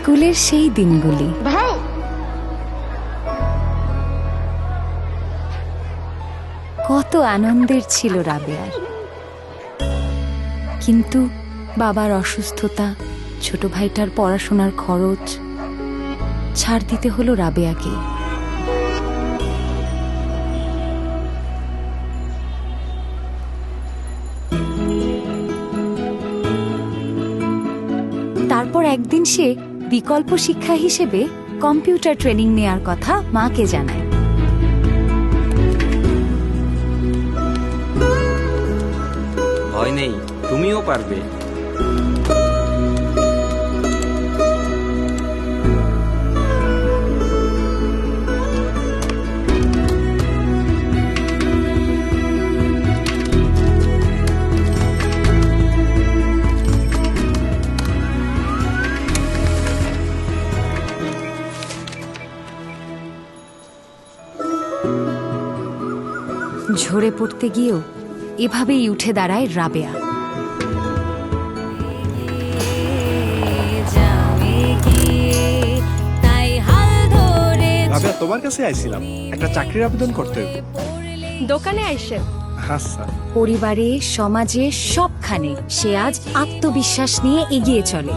স্কুলের সেই দিনগুলি। কত আনন্দের ছিল রাবেয়ার। কিন্তু বাবার অসুস্থতা, ছোট ভাইটার পড়াশোনার খরচ, ছাড় দিতে হলো রাবেয়াকে। তারপর একদিন সে বিকল্প শিক্ষা হিসেবে কম্পিউটার ট্রেনিং নেয়ার কথা মাকে জানায়। ভয় নেই, তুমিও পারবে। ঝরে পড়তে গিয়েও এভাবেই উঠে দাঁড়ায় রাবেয়া। রাবেয়া, তোমার কাছে আইছিলাম, একটা চাকরির আবেদন করতে হইব। দোকানে আইসেন। আচ্ছা। পরিবারে, সমাজে, সবখানে সে আজ আত্মবিশ্বাস নিয়ে এগিয়ে চলে।